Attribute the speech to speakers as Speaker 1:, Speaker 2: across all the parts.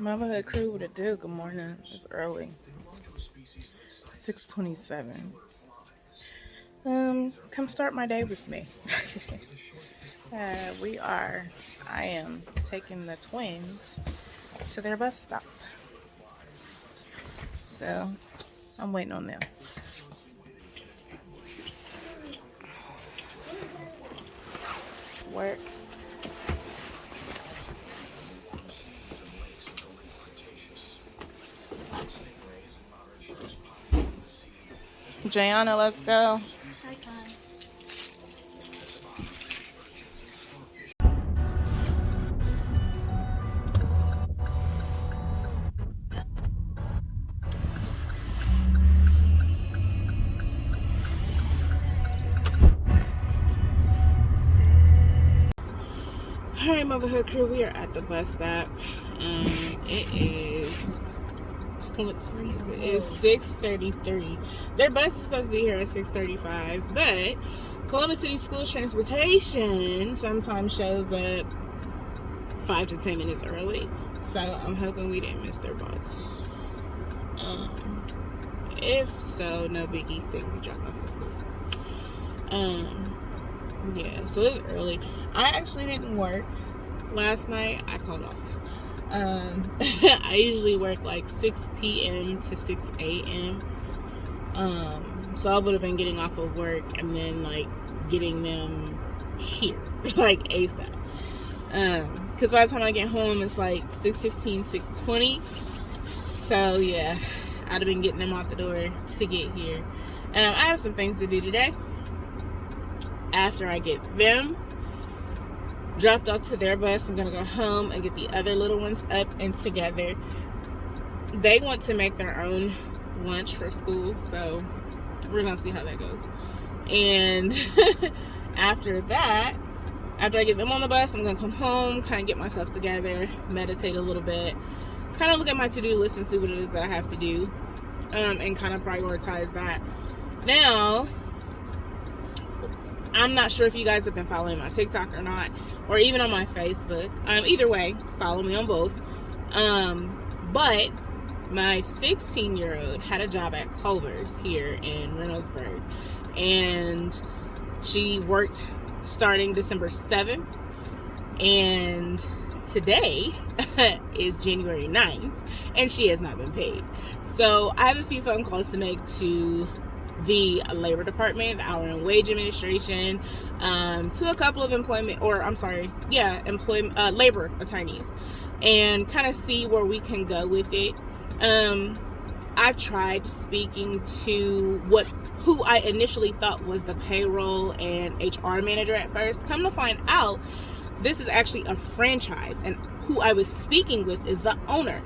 Speaker 1: Motherhood crew, what it do? Good morning. It's early. 6:27. Come start my day with me. I am taking the twins to their bus stop. So I'm waiting on them. Work. Janiyah, let's go. Alright, Motherhood crew, we are at the bus stop. It is 6:33. Their bus is supposed to be here at 6:35, but Columbus City School Transportation sometimes shows up 5 to 10 minutes early. So I'm hoping we didn't miss their bus. If so, no biggie. They can be dropped off at school. Yeah, so it's early. I actually didn't work last night. I called off. I usually work like 6 p.m. to 6 a.m. So I would have been getting off of work and then like getting them here like ASAP. Because by the time I get home it's like 6:15, 6:20. So yeah, I'd have been getting them out the door to get here. I have some things to do today. After I get them dropped off to their bus, I'm gonna go home and get the other little ones up and together. They want to make their own lunch for school, so we're gonna see how that goes. And after that, after I get them on the bus, I'm gonna come home, kind of get myself together, meditate a little bit, kind of look at my to-do list and see what it is that I have to do, and kind of prioritize that. Now, I'm not sure if you guys have been following my TikTok or not, or even on my Facebook. Either way, follow me on both. But my 16-year-old had a job at Culver'S here in Reynoldsburg, and she worked starting December 7th, and today is January 9th, and she has not been paid. So I have a few phone calls to make to the labor department, the hour and wage administration, to a couple of labor attorneys, and kind of see where we can go with it. I've tried speaking to who I initially thought was the payroll and HR manager at first. Come to find out, this is actually a franchise, and who I was speaking with is the owner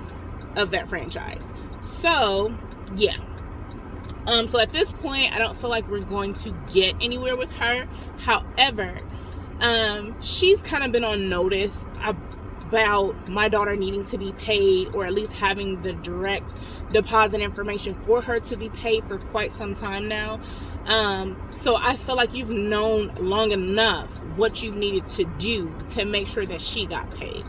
Speaker 1: of that franchise. So yeah. So at this point, I don't feel like we're going to get anywhere with her. However, she's kind of been on notice about my daughter needing to be paid, or at least having the direct deposit information for her to be paid for quite some time now. So I feel like you've known long enough what you've needed to do to make sure that she got paid.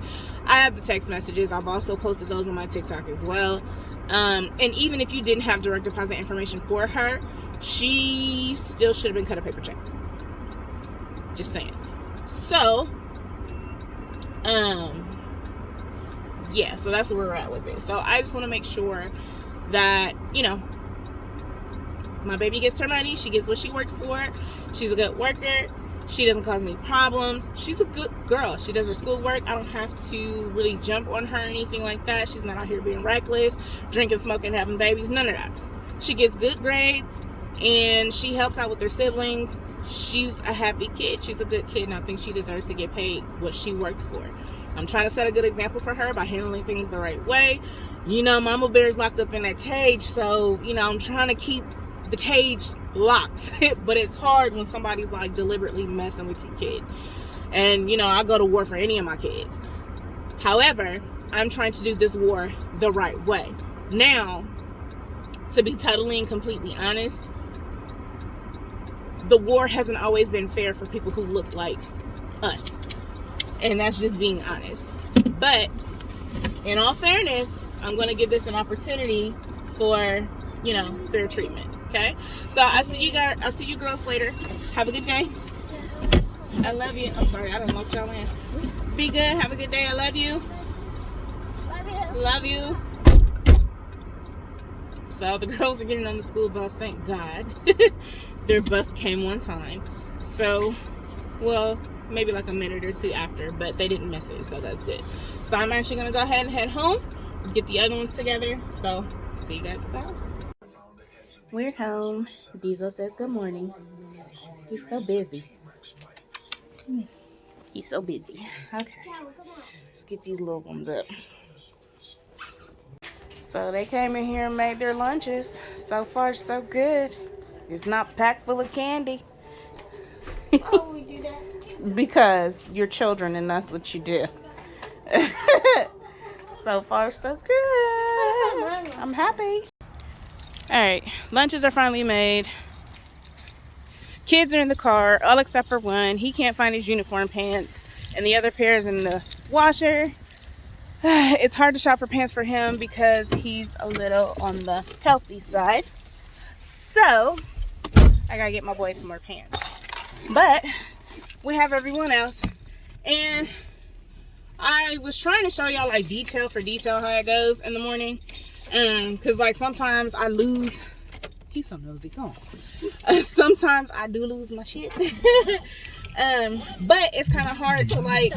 Speaker 1: I have the text messages. I've also posted those on my TikTok as well. And even if you didn't have direct deposit information for her, she still should have been cut a paper check. Just saying. So, yeah, so that's where we're at with it. So I just want to make sure that, my baby gets her money. She gets what she worked for. She's a good worker. She doesn't cause me problems. She's a good girl. She does her schoolwork. I don't have to really jump on her or anything like that. She's not out here being reckless, drinking, smoking, having babies, none of that. She gets good grades, and she helps out with her siblings. She's a happy kid. She's a good kid, and I think she deserves to get paid what she worked for. I'm trying to set a good example for her by handling things the right way. Mama Bear's locked up in that cage, so, I'm trying to keep the cage locked. But it's hard when somebody's like deliberately messing with your kid. And I go to war for any of my kids. However, I'm trying to do this war the right way. Now, to be totally and completely honest, the war hasn't always been fair for people who look like us, and that's just being honest. But in all fairness, I'm going to give this an opportunity for, you know, fair treatment. Okay? So I'll see you girls later. Have a good day. I love you. I'm sorry, I don't lock y'all in. Be good. Have a good day. I love you. Love you. So the girls are getting on the school bus. Thank God. Their bus came on time. So, well, maybe like a minute or two after, but they didn't miss it, so that's good. So I'm actually going to go ahead and head home, get the other ones together. So see you guys at the house. We're home. Diesel says good morning. He's so busy. He's so busy. Okay. Let's get these little ones up. So they came in here and made their lunches. So far, so good. It's not packed full of candy.
Speaker 2: Why would we do that?
Speaker 1: Because you're children and that's what you do. So far, so good. I'm happy. Alright, lunches are finally made. Kids are in the car, all except for one. He can't find his uniform pants. And the other pair is in the washer. It's hard to shop for pants for him because he's a little on the healthy side. So, I gotta get my boy some more pants. But, we have everyone else. And I was trying to show y'all like detail for detail how it goes in the morning. Because like sometimes I lose. He's so nosy, go on. Sometimes I do lose my shit. But it's kind of hard to like...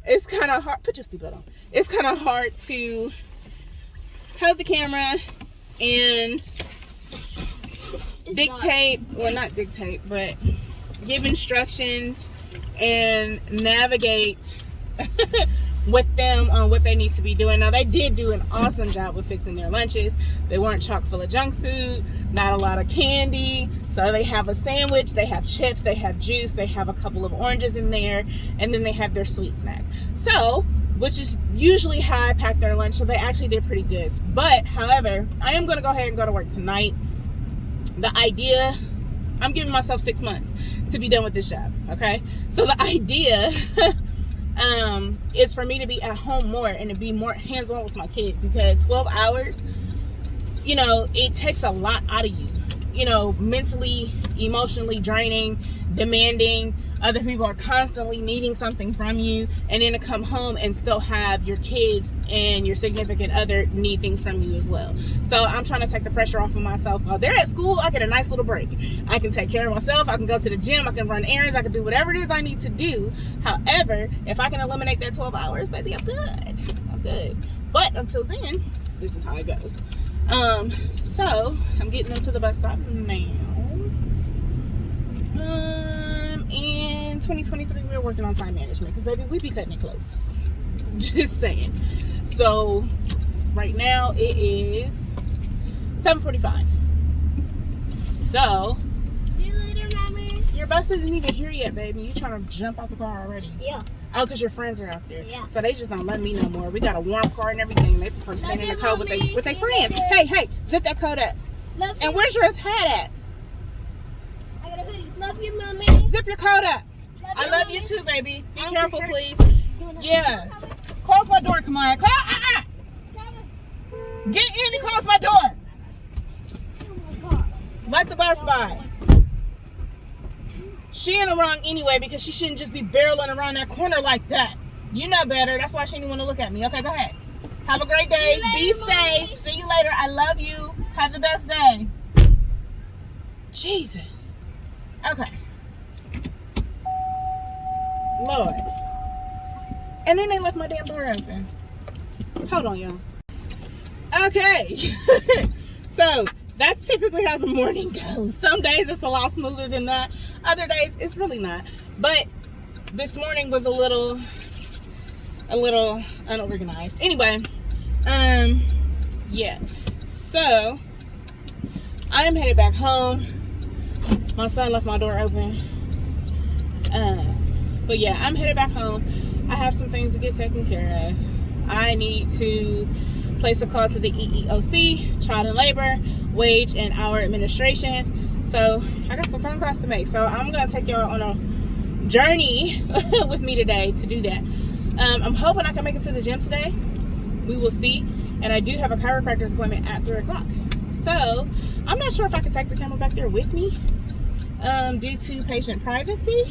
Speaker 1: It's kind of hard. Put your seatbelt on. It's kind of hard to hold the camera and dictate, well, not dictate, but give instructions and navigate with them on what they need to be doing. Now, they did do an awesome job with fixing their lunches. They weren't chock full of junk food, not a lot of candy. So they have a sandwich, they have chips, they have juice, they have a couple of oranges in there, and then they have their sweet snack. So, which is usually how I pack their lunch, so they actually did pretty good. But, however, I am going to go ahead and go to work tonight. The idea, I'm giving myself 6 months to be done with this job, okay? So the idea is for me to be at home more and to be more hands-on with my kids, because 12 hours, you know, it takes a lot out of you. You know, mentally, emotionally draining, demanding. Other people are constantly needing something from you, and then to come home and still have your kids and your significant other need things from you as well. So I'm trying to take the pressure off of myself. While they're at school, I get a nice little break. I can take care of myself. I can go to the gym. I can run errands. I can do whatever it is I need to do. However, if I can eliminate that 12 hours, baby, I'm good. I'm good. But until then, this is how it goes. So I'm getting into the bus stop now. In 2023, we're working on time management because, baby, we be cutting it close. Just saying. So right now it is 7:45. So
Speaker 2: See you later, Mommy.
Speaker 1: your bus isn't even here yet, baby. You trying to jump out the car already?
Speaker 2: Yeah.
Speaker 1: Oh, because your friends are out there.
Speaker 2: Yeah.
Speaker 1: So they just don't let me no more. We got a warm car and everything. They prefer staying in the coat with their friends. Hey, zip that coat up.
Speaker 2: Love
Speaker 1: And
Speaker 2: you.
Speaker 1: where's your hat at?
Speaker 2: I got a hoodie. Love you, Mommy.
Speaker 1: Zip your coat up. I love you too, baby. Be careful, please. Yeah. Close my door, come on. Get in and close my door. Let the bus by. She in the wrong anyway because she shouldn't just be barreling around that corner like that. You know better. That's why she didn't want to look at me. Okay, go ahead. Have a great day. Be safe. See you later. I love you. Have the best day. Jesus. Okay. Lord. And then they left my damn door open. Hold on, y'all. Okay. So, that's typically how the morning goes. Some days it's a lot smoother than that. Other days it's really not. But this morning was a little unorganized. Anyway, yeah. So, I am headed back home. My son left my door open. But yeah, I'm headed back home. I have some things to get taken care of. I need to place a call to the EEOC, Child and Labor, Wage and Hour Administration. So I got some phone calls to make. So I'm going to take y'all on a journey with me today to do that. I'm hoping I can make it to the gym today. We will see. And I do have a chiropractor's appointment at 3 o'clock. So I'm not sure if I can take the camera back there with me due to patient privacy,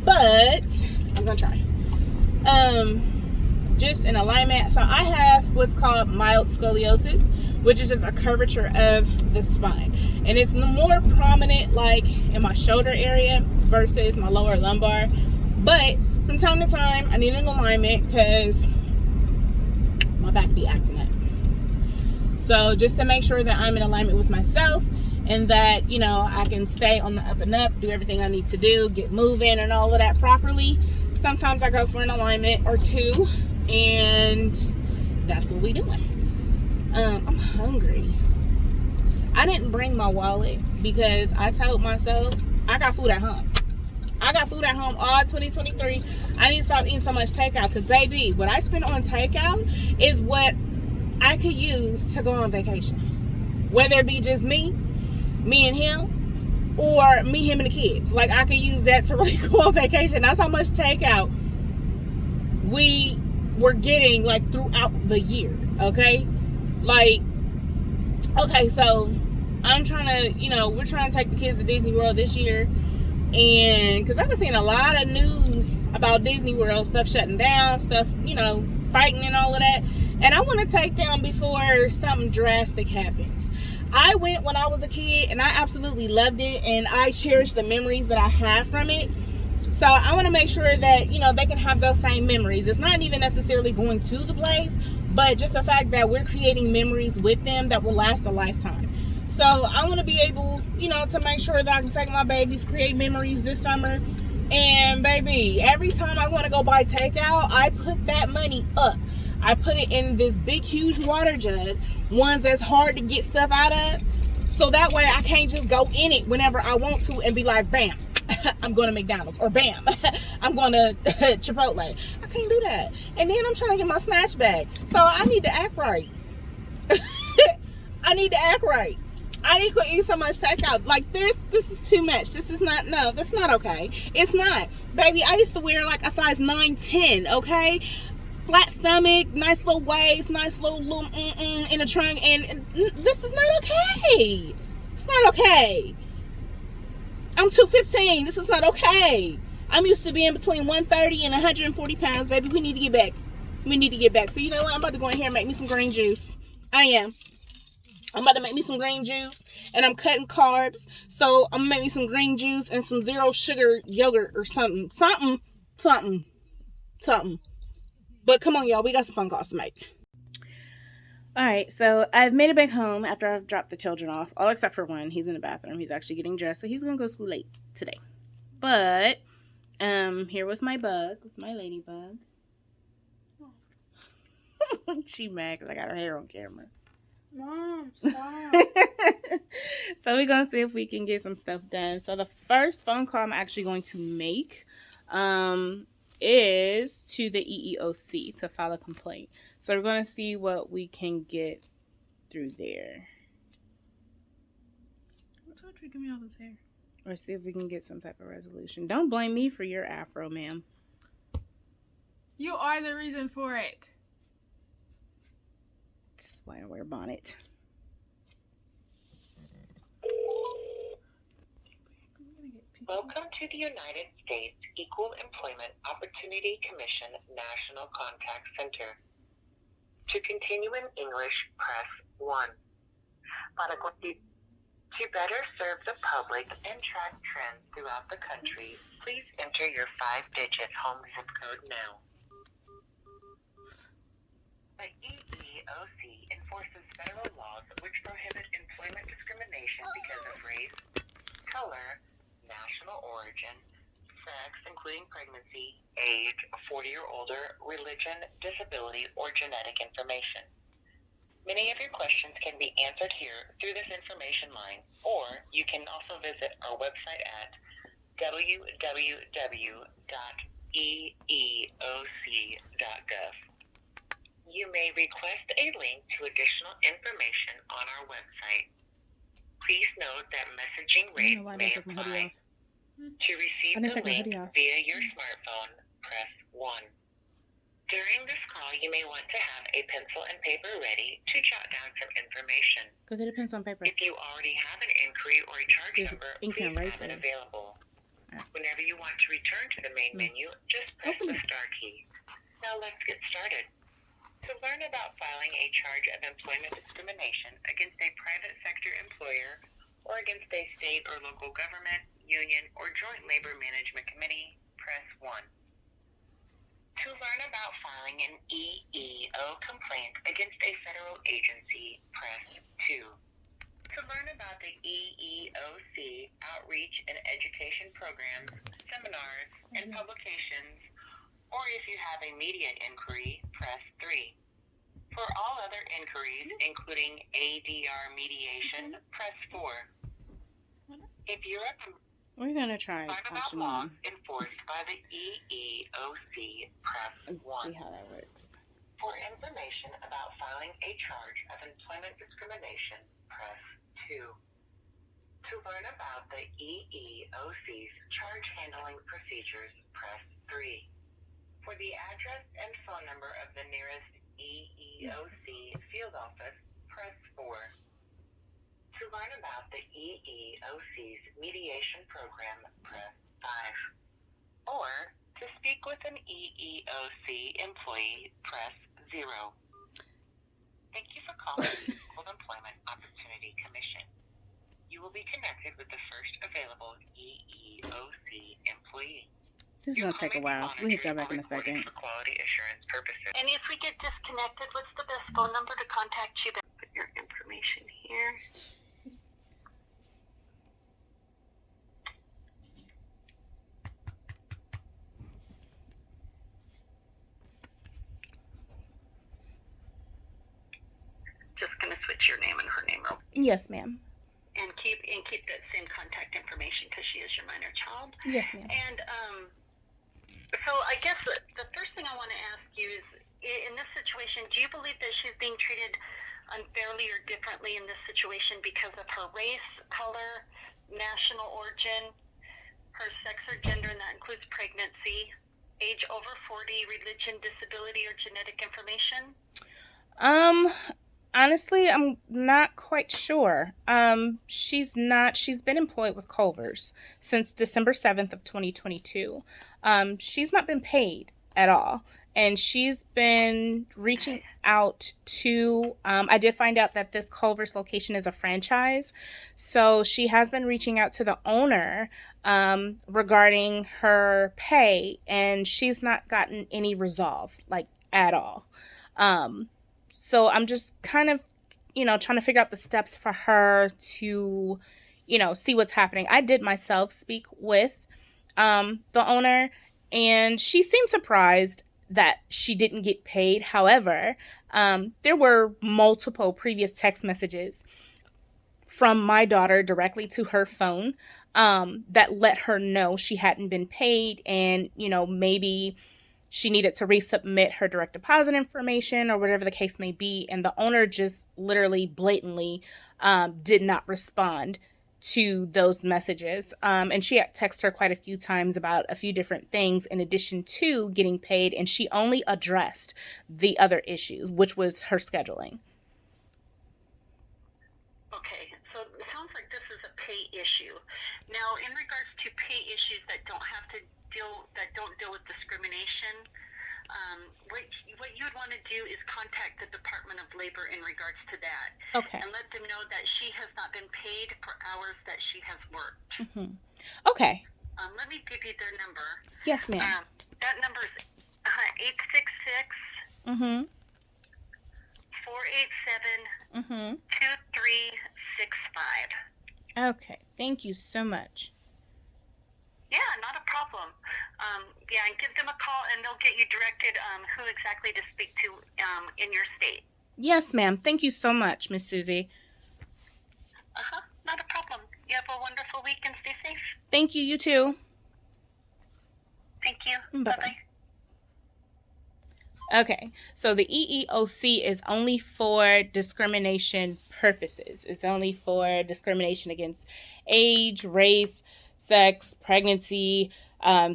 Speaker 1: but I'm gonna try. Just an alignment. So I have what's called mild scoliosis, which is just a curvature of the spine, and it's more prominent like in my shoulder area versus my lower lumbar. But from time to time I need an alignment because my back be acting up. So just to make sure that I'm in alignment with myself and that, you know, I can stay on the up and up, do everything I need to do, get moving and all of that properly, sometimes I go for an alignment or two, and that's what we doing. I'm hungry. I didn't bring my wallet because I told myself I got food at home. I got food at home all 2023. I need to stop eating so much takeout because, baby, what I spend on takeout is what I could use to go on vacation. Whether it be just me and him, or me, him, and the kids. Like, I could use that to really go on vacation. That's how much takeout we were getting, like, throughout the year, okay? Like, okay, so I'm trying to, you know, we're trying to take the kids to Disney World this year. And because I've been seeing a lot of news about Disney World, stuff shutting down, stuff, you know, fighting and all of that. And I want to take them before something drastic happens. I went when I was a kid and I absolutely loved it, and I cherish the memories that I have from it. So I want to make sure that, you know, they can have those same memories. It's not even necessarily going to the place, but just the fact that we're creating memories with them that will last a lifetime. So I want to be able, you know, to make sure that I can take my babies, create memories this summer. And baby, every time I want to go buy takeout, I put that money up. I put it in this big, huge water jug, ones that's hard to get stuff out of. So that way I can't just go in it whenever I want to and be like, bam, I'm going to McDonald's, or bam, I'm going to Chipotle. I can't do that. And then I'm trying to get my snatch bag. So I need to act right. I need to act right. I need to eat so much takeout. Like this is too much. This is not, no, that's not okay. It's not. Baby, I used to wear like a size 9, 10, okay? Flat stomach, nice little waist, nice little in a trunk, and this is not okay. It's not okay. I'm 215. This is not okay. I'm used to being between 130 and 140 pounds, baby. We need to get back. We need to get back. So you know what? I'm about to go in here and make me some green juice. I am. I'm about to make me some green juice, and I'm cutting carbs. So I'm gonna make me some green juice and some zero sugar yogurt or something. But come on, y'all. We got some phone calls to make. All right, so I've made it back home after I've dropped the children off, all except for one. He's in the bathroom. He's actually getting dressed, so he's gonna go to school late today. But here with my ladybug. She mad because I got her hair on camera.
Speaker 2: Mom, stop.
Speaker 1: So we're gonna see if we can get some stuff done. So the first phone call I'm actually going to make is to the EEOC to file a complaint. So we're gonna see what we can get through there.
Speaker 2: What's up, give me all this hair?
Speaker 1: Or see if we can get some type of resolution. Don't blame me for your afro, ma'am.
Speaker 2: You are the reason for it.
Speaker 1: That's why I wear a bonnet.
Speaker 3: Welcome to the United States Equal Employment Opportunity Commission National Contact Center. To continue in English, press 1. To better serve the public and track trends throughout the country, please enter your 5-digit home zip code now. The EEOC enforces federal laws which prohibit employment discrimination because of race, color, national origin, sex, including pregnancy, age, 40 or older, religion, disability, or genetic information. Many of your questions can be answered here through this information line, or you can also visit our website at www.eeoc.gov. You may request a link to additional information on our website. Please note that messaging rates may apply. To receive the link via your smartphone, press 1. During this call, you may want to have a pencil and paper ready to jot down some information.
Speaker 1: Go get a pencil and paper.
Speaker 3: If you already have an inquiry or a charge
Speaker 1: There's
Speaker 3: number,
Speaker 1: ink
Speaker 3: please
Speaker 1: pen right
Speaker 3: have it
Speaker 1: there.
Speaker 3: available.
Speaker 1: Alright.
Speaker 3: Whenever you want to return to the main menu, just press
Speaker 1: Open
Speaker 3: the
Speaker 1: it.
Speaker 3: star key. Now let's get started. To learn about filing a charge of employment discrimination against a private sector employer or against a state or local government, union, or joint labor management committee, press 1. To learn about filing an EEO complaint against a federal agency, press 2. To learn about the EEOC outreach and education programs, seminars, and publications, or if you have a media inquiry, press 3. For all other inquiries, including ADR mediation, press 4. If you're a
Speaker 1: We're going to try
Speaker 3: about
Speaker 1: option
Speaker 3: laws
Speaker 1: 1.
Speaker 3: enforced by the EEOC, press
Speaker 1: Let's
Speaker 3: 1.
Speaker 1: see how that works.
Speaker 3: For information about filing a charge of employment discrimination, press 2. To learn about the EEOC's charge handling procedures, press 3. For the address and phone number of the nearest EEOC field office, press 4. To learn about the EEOC's mediation program, press 5. Or to speak with an EEOC employee, press 0. Thank you for calling the Equal Employment Opportunity Commission. You will be connected with the first available EEOC employee.
Speaker 1: This is going to take a while. We'll hit y'all back in a second.
Speaker 3: For quality assurance purposes. And if we get disconnected, what's the best phone number to contact you? Put your information here. Just gonna switch your name and her name real.
Speaker 1: Yes, ma'am.
Speaker 3: And keep that same contact information because she is your minor child.
Speaker 1: Yes, ma'am.
Speaker 3: And so I guess the first thing I want to ask you is, in this situation, do you believe that she's being treated unfairly or differently in this situation because of her race, color, national origin, her sex or gender, and that includes pregnancy, age over 40, religion, disability, or genetic information?
Speaker 1: Honestly, I'm not quite sure. She's been employed with Culver'S since December 7th of 2022. She's not been paid at all. And she's been reaching out to, I did find out that this Culver'S location is a franchise. So she has been reaching out to the owner regarding her pay, and she's not gotten any resolve, like, at all. So I'm just kind of, trying to figure out the steps for her to, see what's happening. I did myself speak with the owner, and she seemed surprised that she didn't get paid. However, there were multiple previous text messages from my daughter directly to her phone that let her know she hadn't been paid, and, maybe she needed to resubmit her direct deposit information or whatever the case may be. And the owner just literally blatantly did not respond to those messages. And she had texted her quite a few times about a few different things in addition to getting paid. And she only addressed the other issues, which was her scheduling.
Speaker 3: Okay, so it sounds like this is a pay issue. Now, in regards to pay issues that don't deal with discrimination, what you would want to do is contact the Department of Labor in regards to that.
Speaker 1: Okay.
Speaker 3: And let them know that she has not been paid for hours that she has worked.
Speaker 1: Mm-hmm. Okay.
Speaker 3: Let me give you their number.
Speaker 1: Yes, ma'am.
Speaker 3: That number is 866
Speaker 1: Mm-hmm.
Speaker 3: 487
Speaker 1: Mm-hmm.
Speaker 3: 2365.
Speaker 1: Okay. Thank you so much.
Speaker 3: Yeah, not a problem. And give them a call, and they'll get you directed who exactly to speak to in your state.
Speaker 1: Yes, ma'am. Thank you so much, Miss Susie.
Speaker 3: Not a problem. You have a wonderful week and stay safe.
Speaker 1: Thank you. You too.
Speaker 3: Thank you.
Speaker 1: Bye-bye.
Speaker 3: Bye-bye.
Speaker 1: Okay, so the EEOC is only for discrimination purposes. It's only for discrimination against age, race, sex, pregnancy,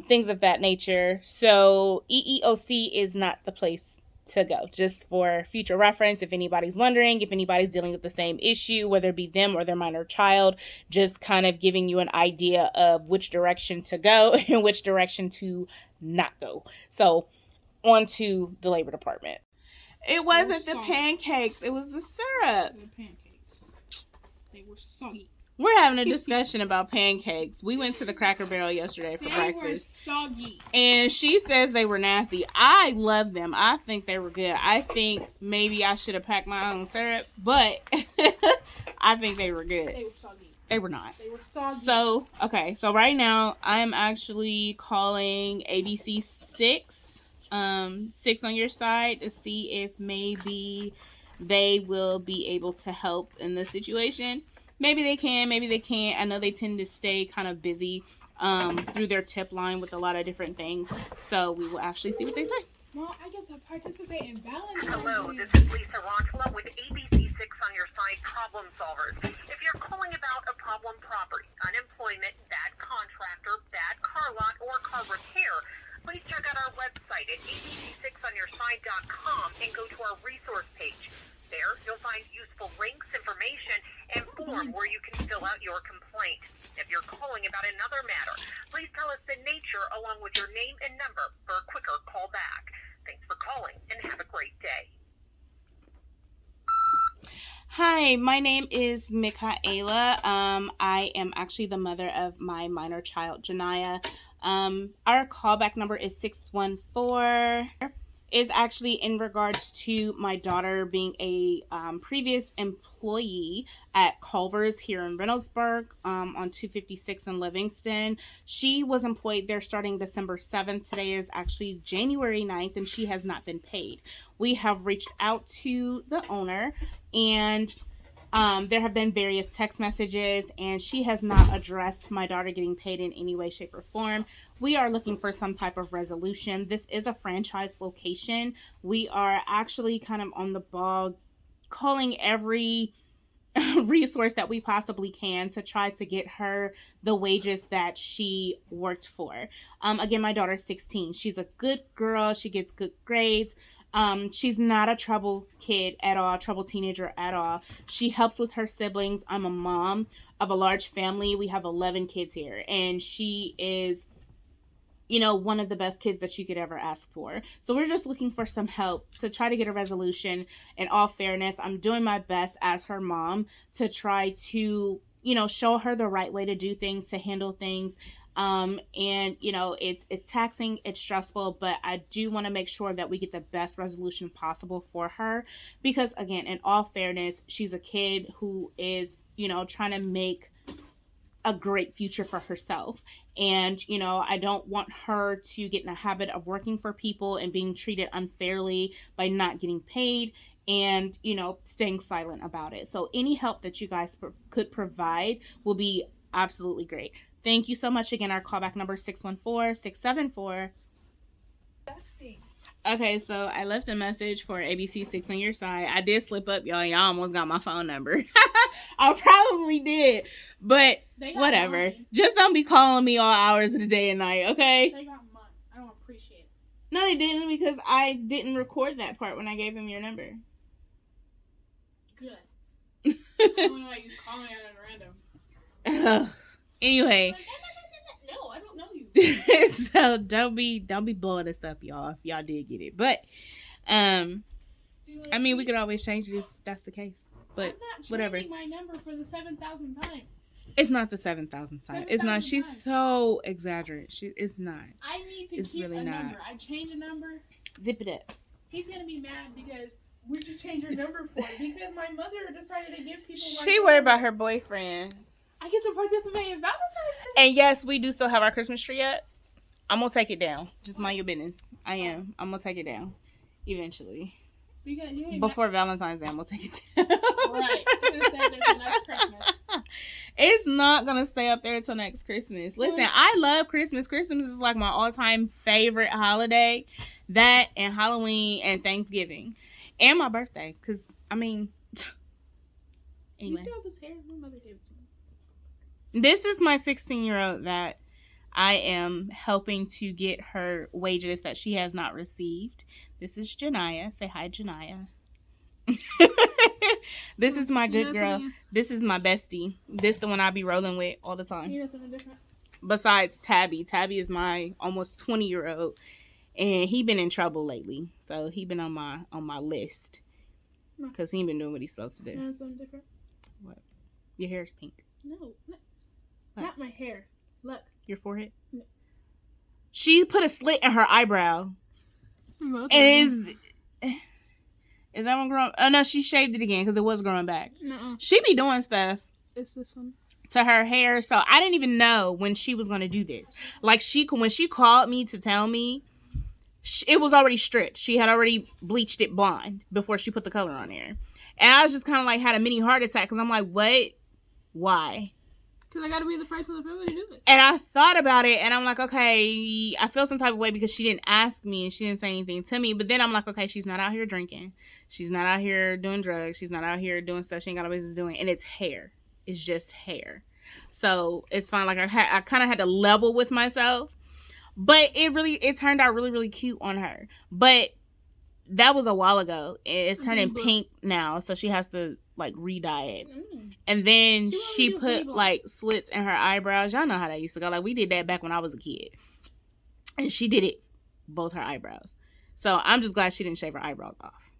Speaker 1: things of that nature. So EEOC is not the place to go. Just for future reference, if anybody's wondering, if anybody's dealing with the same issue, whether it be them or their minor child, just kind of giving you an idea of which direction to go and which direction to not go. So on to the labor department. It wasn't the pancakes, it was the syrup.
Speaker 2: The pancakes. They were soggy.
Speaker 1: We're having a discussion about pancakes. We went to the Cracker Barrel yesterday for breakfast.
Speaker 2: They were soggy.
Speaker 1: And she says they were nasty. I love them. I think they were good. I think maybe I should have packed my own syrup, but I think they were good.
Speaker 2: They were soggy.
Speaker 1: They were not.
Speaker 2: They were soggy.
Speaker 1: So, okay. So right now, I'm actually calling ABC 6 on your side to see if maybe they will be able to help in this situation. Maybe they can, maybe they can't. I know they tend to stay kind of busy through their tip line with a lot of different things. So we will actually see what they say.
Speaker 2: Well, I guess I'll participate in Valentine's
Speaker 3: Hello,
Speaker 2: Day.
Speaker 3: this is Lisa Rontala with ABC 6 on your side, Problem Solvers. If you're calling about a problem property, unemployment, bad contractor, bad car lot, or car repair, please check out our website at abc6onyourside.com and go to our resource page. There, you'll find useful links, information, and form where you can fill out your complaint. If you're calling about another matter, please tell us the nature along with your name and number for a quicker call back. Thanks for calling and have a great day.
Speaker 1: Hi, my name is Michaela. I am actually the mother of my minor child, Janiyah. Our callback number is 614. Is actually in regards to my daughter being a previous employee at Culver'S here in Reynoldsburg on 256 in Livingston. She was employed there starting December 7th. Today is actually January 9th, and she has not been paid. We have reached out to the owner, and there have been various text messages, and she has not addressed my daughter getting paid in any way, shape, or form. We are looking for some type of resolution. This is a franchise location. We are actually kind of on the ball, calling every resource that we possibly can to try to get her the wages that she worked for. Again, my daughter's 16. She's a good girl. She gets good grades. She's not a trouble kid at all, trouble teenager at all. She helps with her siblings. I'm a mom of a large family. We have 11 kids here, and she is, you know, one of the best kids that you could ever ask for. So we're just looking for some help to try to get a resolution. In all fairness, I'm doing my best as her mom to try to, you know, show her the right way to do things, to handle things. And you know, it's taxing, it's stressful, but I do want to make sure that we get the best resolution possible for her, because again, in all fairness, she's a kid who is, you know, trying to make a great future for herself. And, you know, I don't want her to get in the habit of working for people and being treated unfairly by not getting paid and, you know, staying silent about it. So any help that you guys could provide will be absolutely great. Thank you so much. Again, our callback number is 614-674. Okay, so I left a message for ABC 6 on your side. I did slip up, y'all. Y'all almost got my phone number. I probably did, but whatever.
Speaker 2: Money.
Speaker 1: Just don't be calling me all hours of the day and night, okay?
Speaker 2: They got money. I don't appreciate it.
Speaker 1: No, they didn't, because I didn't record that part when I gave them your number.
Speaker 2: Good. I don't know why you call me at random.
Speaker 1: Anyway.
Speaker 2: Like, no, I don't know you.
Speaker 1: So don't be blowing us up, y'all, if y'all did get it. But I mean, we could always change it if that's the case. But
Speaker 2: I'm not
Speaker 1: whatever.
Speaker 2: my number for the 7,000th time.
Speaker 1: It's not the 7,000th time. It's not. She's
Speaker 2: times.
Speaker 1: so exaggerated. It's not.
Speaker 2: I need to
Speaker 1: It's
Speaker 2: keep
Speaker 1: really
Speaker 2: a
Speaker 1: not.
Speaker 2: number. I change a number.
Speaker 1: Zip it up.
Speaker 2: He's gonna be mad because where'd you change your number for? Because my mother decided to give people.
Speaker 1: She worried about her boyfriend.
Speaker 2: I get to participate in Valentine's Day.
Speaker 1: And yes, we do still have our Christmas tree up. I'm gonna take it down. Just mind your business. I am. I'm gonna take it down eventually.
Speaker 2: Because you ain't
Speaker 1: Before Valentine's Day, I'm gonna take it down.
Speaker 2: Right. It's gonna stay there till next Christmas.
Speaker 1: It's not gonna stay up there until next Christmas. Listen, I love Christmas. Christmas is like my all-time favorite holiday. That and Halloween and Thanksgiving. And my birthday. Because, I mean... Anyway.
Speaker 2: You see all this hair? My mother gave it to me.
Speaker 1: This is my 16-year-old that I am helping to get her wages that she has not received. This is Janiyah. Say hi, Janiyah. This is my good girl. This is my bestie. This the one I be rolling with all the time.
Speaker 2: You know something different?
Speaker 1: Besides Tabby. Tabby is my almost 20-year-old. And he been in trouble lately. So he been on my list. Because he ain't been doing what he's supposed to do.
Speaker 2: You know something different?
Speaker 1: What? Your hair's pink.
Speaker 2: No. Not my hair. Look.
Speaker 1: Your forehead?
Speaker 2: No.
Speaker 1: She put a slit in her eyebrow. And is that one growing? Oh, no, she shaved it again because it was growing back.
Speaker 2: Nuh-uh.
Speaker 1: She be doing stuff.
Speaker 2: It's this one.
Speaker 1: To her hair. So I didn't even know when she was going to do this. Like, when she called me to tell me, it was already stripped. She had already bleached it blonde before she put the color on there. And I was just kind of like, had a mini heart attack because I'm like, what? Why?
Speaker 2: Because I got to be the first in the family to do it.
Speaker 1: And I thought about it, and I'm like, okay, I feel some type of way because she didn't ask me and she didn't say anything to me. But then I'm like, okay, she's not out here drinking. She's not out here doing drugs. She's not out here doing stuff she ain't got no business doing. And it's hair. It's just hair. So it's fine. Like, I kind of had to level with myself. But it turned out really, really cute on her. But that was a while ago. It's turning pink now, so she has to, like, re-dye it. And then she put, like, slits in her eyebrows. Y'all know how that used to go. Like, we did that back when I was a kid. And she did it, both her eyebrows. So I'm just glad she didn't shave her eyebrows off.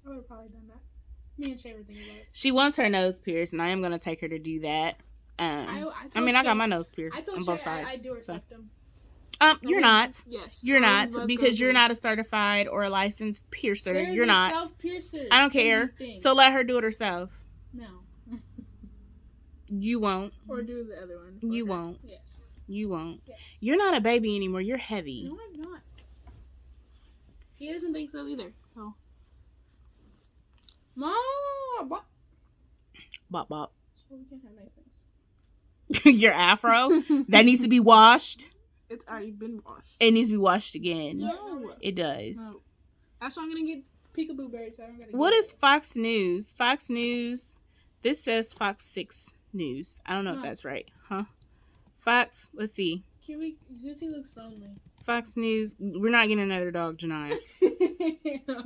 Speaker 2: I would have probably done that. Me and Shay were thinking about it.
Speaker 1: She wants her nose pierced, and I am going to take her to do that. I got my nose pierced on both sides.
Speaker 2: I do her septum.
Speaker 1: You're not.
Speaker 2: Yes.
Speaker 1: You're not, because you're not a certified or a licensed piercer.
Speaker 2: There's
Speaker 1: you're not.
Speaker 2: Self-piercer.
Speaker 1: I don't care. So let her do it herself.
Speaker 2: No.
Speaker 1: You won't.
Speaker 2: Or do the other one.
Speaker 1: You won't.
Speaker 2: Yes.
Speaker 1: You won't.
Speaker 2: Yes.
Speaker 1: You're not a baby anymore. You're heavy.
Speaker 2: No, I'm not. He doesn't think so either. Oh. Mom! Bop.
Speaker 1: Bop, bop.
Speaker 2: So we can have nice things.
Speaker 1: Your afro? That needs to be washed?
Speaker 2: It's already been washed.
Speaker 1: It needs to be washed again.
Speaker 2: No.
Speaker 1: It does.
Speaker 2: No. That's why I'm going to get peekaboo berries. So I don't gotta
Speaker 1: what is Fox News? Fox News. This says Fox 6 News. I don't know if that's right. Huh? Fox. Let's see.
Speaker 2: Zissy looks lonely.
Speaker 1: Fox News. We're not getting another dog, Janiyah.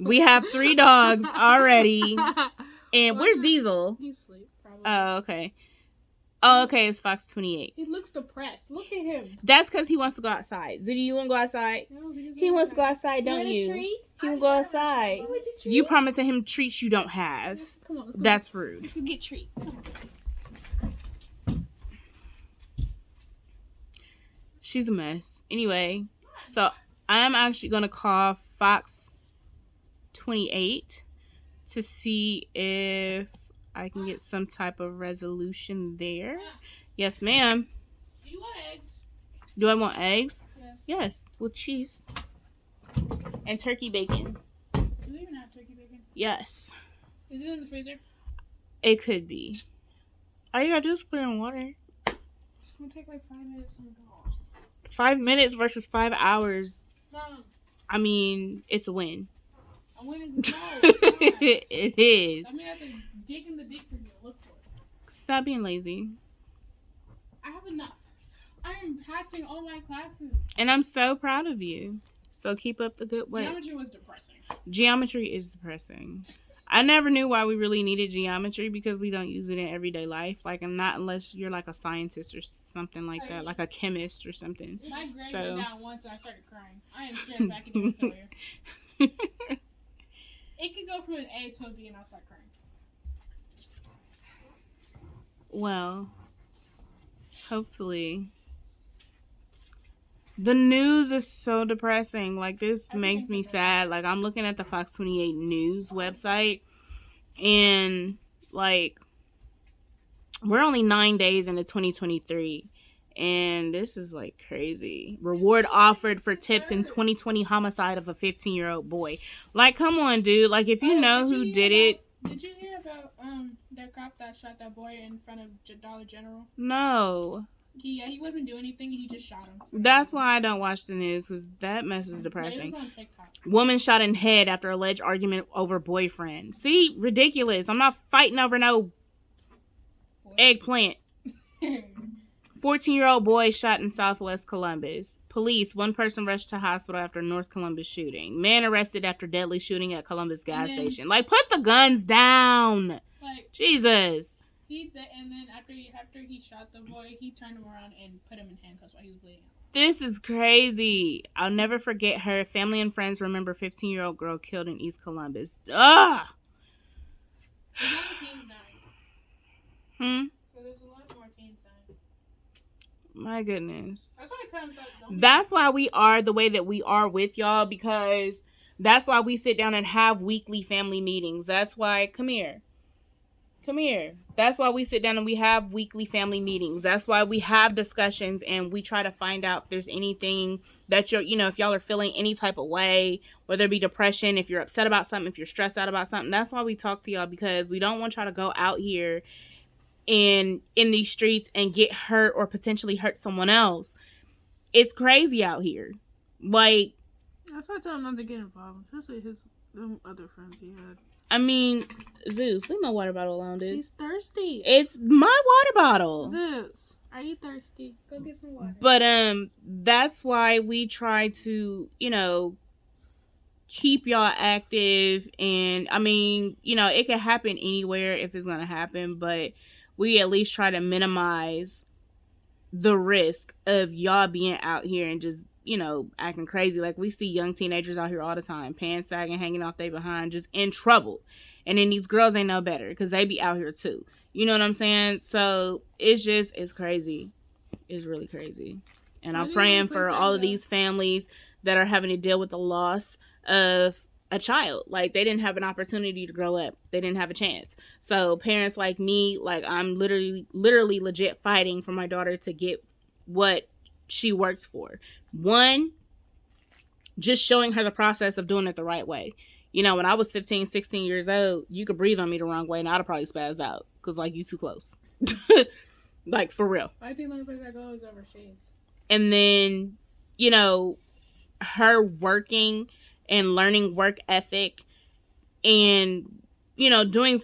Speaker 1: We have 3 dogs already. And where's Diesel?
Speaker 2: He's asleep, probably.
Speaker 1: Oh, okay. Oh, okay. It's Fox 28.
Speaker 2: He looks depressed. Look at him.
Speaker 1: That's because he wants to go outside. Ziddy, you want to go outside?
Speaker 2: No,
Speaker 1: he wants to go outside, don't you?
Speaker 2: Treat?
Speaker 1: He will go outside. You promising him treats you don't have.
Speaker 2: Yes, come on.
Speaker 1: That's rude.
Speaker 2: Let's go get treat.
Speaker 1: She's a mess. Anyway, so I am actually going to call Fox 28 to see if I can get some type of resolution there. Yes, ma'am.
Speaker 2: Do you want eggs?
Speaker 1: Do I want eggs?
Speaker 2: Yeah.
Speaker 1: Yes, with cheese. And turkey bacon.
Speaker 2: Do we even have turkey bacon?
Speaker 1: Yes.
Speaker 2: Is it in the freezer?
Speaker 1: It could be. All you gotta do is put it in water.
Speaker 2: It's gonna take like 5 minutes to go.
Speaker 1: 5 minutes versus 5 hours.
Speaker 2: No.
Speaker 1: I mean, it's a win.
Speaker 2: I'm winning. No, it's
Speaker 1: It is.
Speaker 2: I'm gonna have to dig in the deep for you to look for it.
Speaker 1: Stop being lazy.
Speaker 2: I have enough. I am passing all my classes.
Speaker 1: And I'm so proud of you. So keep up the good work.
Speaker 2: Geometry was depressing.
Speaker 1: Geometry is depressing. I never knew why we really needed geometry because we don't use it in everyday life. Like, not unless you're like a scientist or something like that, like a chemist or something.
Speaker 2: My grade went down once and I started crying. I am scared of academic failure. It could go from an A to a B and I'll start crying.
Speaker 1: Well, hopefully. The news is so depressing. Like, this makes me sad. Like, I'm looking at the Fox 28 News website, and, like, we're only 9 days into 2023, and this is, like, crazy. Reward offered for tips in 2020 homicide of a 15-year-old boy. Like, come on, dude. Like, if you know who did it.
Speaker 2: Did you hear about that cop that shot that boy in front of Dollar General?
Speaker 1: No.
Speaker 2: He wasn't doing anything. He just shot him.
Speaker 1: That's why I don't watch the news, because that mess is depressing.
Speaker 2: It was on TikTok.
Speaker 1: Woman shot in head after alleged argument over boyfriend. See? Ridiculous. I'm not fighting over no eggplant. 14-year-old boy shot in Southwest Columbus. Police, one person rushed to hospital after North Columbus shooting. Man arrested after deadly shooting at Columbus gas station. Like, put the guns down.
Speaker 2: Like,
Speaker 1: Jesus.
Speaker 2: And then after he shot the boy, he turned him around and put him in handcuffs while he was bleeding out.
Speaker 1: This is crazy. I'll never forget her. Family and friends remember 15-year-old girl killed in East Columbus. Ugh.
Speaker 2: There's a lot of teens dying. So there's a lot more teens dying.
Speaker 1: My goodness.
Speaker 2: That's why I tell them stuff.
Speaker 1: That's why we are the way that we are with y'all, because that's why we sit down and have weekly family meetings. That's why, come here. That's why we sit down and we have weekly family meetings. That's why we have discussions and we try to find out if there's anything that if y'all are feeling any type of way, whether it be depression, if you're upset about something, if you're stressed out about something. That's why we talk to y'all, because we don't want y'all to go out here in these streets and get hurt or potentially hurt someone else. It's crazy out here. Like,
Speaker 2: that's why I tell him not to get involved, especially his other friends he had.
Speaker 1: I mean, Zeus, leave my water bottle alone, dude.
Speaker 2: He's thirsty.
Speaker 1: It's my water bottle.
Speaker 2: Zeus, are you thirsty? Go get some water.
Speaker 1: But that's why we try to, keep y'all active. And I mean, it can happen anywhere if it's gonna happen, but we at least try to minimize the risk of y'all being out here and just acting crazy. Like, we see young teenagers out here all the time, pants sagging, hanging off their behind, just in trouble. And then these girls ain't no better, because they be out here too. You know what I'm saying? So it's crazy. It's really crazy. And I'm praying for all of these families that are having to deal with the loss of a child. Like, they didn't have an opportunity to grow up. They didn't have a chance. So parents like me, like, I'm literally legit fighting for my daughter to get what she works for. One, just showing her the process of doing it the right way. When I was 15, 16 years old, you could breathe on me the wrong way and I'd have probably spazzed out, because, like, you too close. Like, for real.
Speaker 2: I think the only place I go is overseas.
Speaker 1: And then, her working and learning work ethic and, doing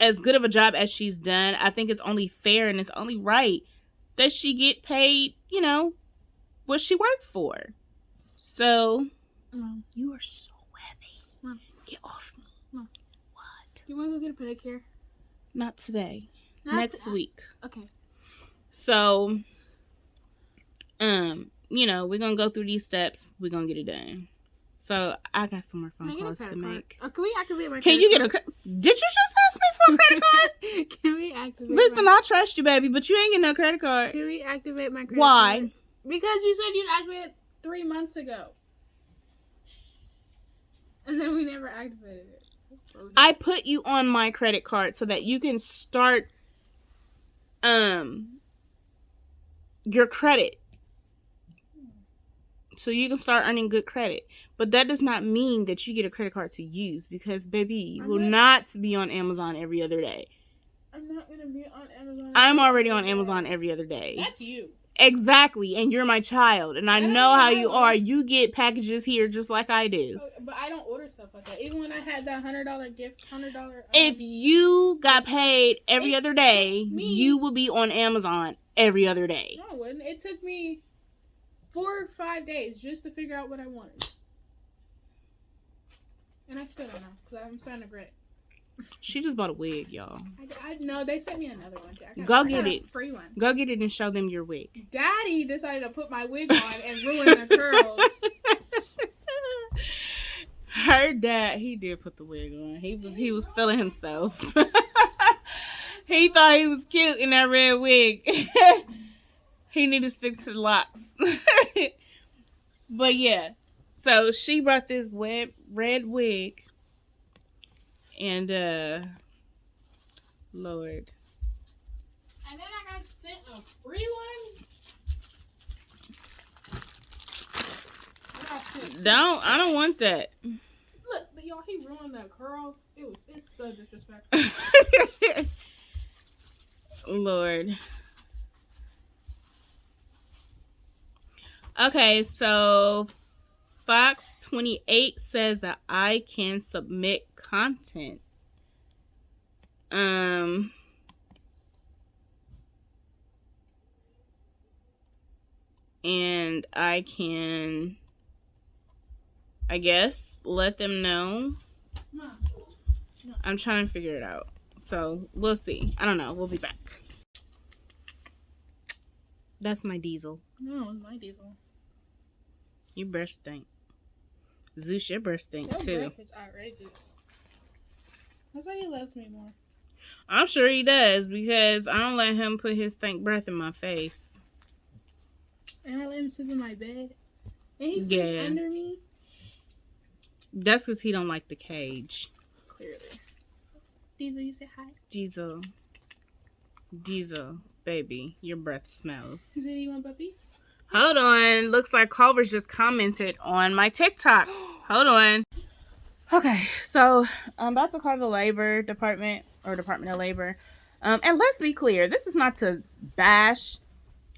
Speaker 1: as good of a job as she's done, I think it's only fair and it's only right that she get paid, what she worked for. So, you are so heavy. Get off me. What?
Speaker 2: You want to go get a pedicure?
Speaker 1: Not today. Next week.
Speaker 2: Okay.
Speaker 1: So, we're going to go through these steps. We're going to get it done. So, I got some more phone calls to make.
Speaker 2: Can we activate my credit card?
Speaker 1: Can you get a... Did you just ask me for a credit card?
Speaker 2: Can we activate
Speaker 1: Listen, I trust you, baby, but you ain't getting no credit card.
Speaker 2: Can we activate my credit
Speaker 1: Why?
Speaker 2: card? Because you said you'd activate it 3 months ago. And then we never activated it.
Speaker 1: I put you on my credit card so that you can start your credit. So you can start earning good credit. But that does not mean that you get a credit card to use, because, baby, you will not be on Amazon every other day.
Speaker 2: I'm not going to be on Amazon.
Speaker 1: I'm already on Amazon every other day.
Speaker 2: That's you.
Speaker 1: Exactly. And you're my child. And I know how you are. You get packages here just like I do.
Speaker 2: But I don't order stuff like that. Even when I had that $100 gift, $100.
Speaker 1: If you got paid every other day, you will be on Amazon every other day.
Speaker 2: No, it wouldn't. It took me 4 or 5 days just to figure out what I wanted. And I still don't know, because I'm starting to regret it.
Speaker 1: She just bought a wig, y'all.
Speaker 2: I know, they sent me another one.
Speaker 1: Go get it.
Speaker 2: A free one.
Speaker 1: Go get it and show them your wig.
Speaker 2: Daddy decided to put my wig on and ruin the curls.
Speaker 1: Her dad, he did put the wig on. He was feeling himself. He thought he was cute in that red wig. He need to stick to the locks. But yeah. So she brought this red wig. And Lord.
Speaker 2: And then I got sent a free one.
Speaker 1: I don't want that.
Speaker 2: Look, y'all, he ruined the curls. It's so disrespectful.
Speaker 1: Lord. Okay, so Fox 28 says that I can submit content. and I can, I guess, let them know.
Speaker 2: No.
Speaker 1: I'm trying to figure it out. So we'll see. I don't know. We'll be back. That's my diesel.
Speaker 2: No, it's my diesel.
Speaker 1: Your breath stink. Zeus, your breath stink too.
Speaker 2: Your breath is outrageous. That's why he loves me more.
Speaker 1: I'm sure he does, because I don't let him put his stink breath in my face.
Speaker 2: And I let him sleep in my bed. And he sleeps under me.
Speaker 1: That's because he don't like the cage.
Speaker 2: Clearly. Diesel, you say hi.
Speaker 1: Diesel, baby, your breath smells.
Speaker 2: Is it you want puppy?
Speaker 1: Hold on. Looks like Culver'S just commented on my TikTok. Hold on. Okay, so I'm about to call the labor department, or Department of Labor. And let's be clear, this is not to bash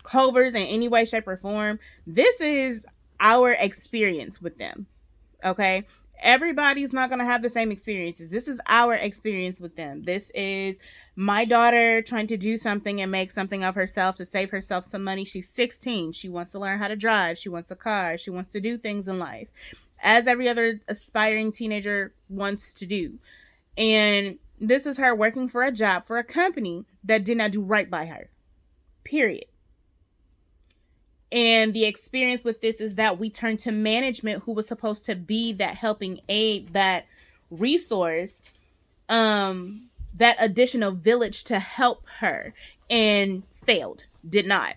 Speaker 1: Culver'S in any way, shape, or form. This is our experience with them. Okay? Everybody's not going to have the same experiences. This is our experience with them. This is my daughter trying to do something and make something of herself to save herself some money. She's 16. She wants to learn how to drive. She wants a car. She wants to do things in life, as every other aspiring teenager wants to do. And this is her working for a job for a company that did not do right by her. Period. And the experience with this is that we turn to management, who was supposed to be that helping aid, that resource, that additional village to help her, and failed, did not.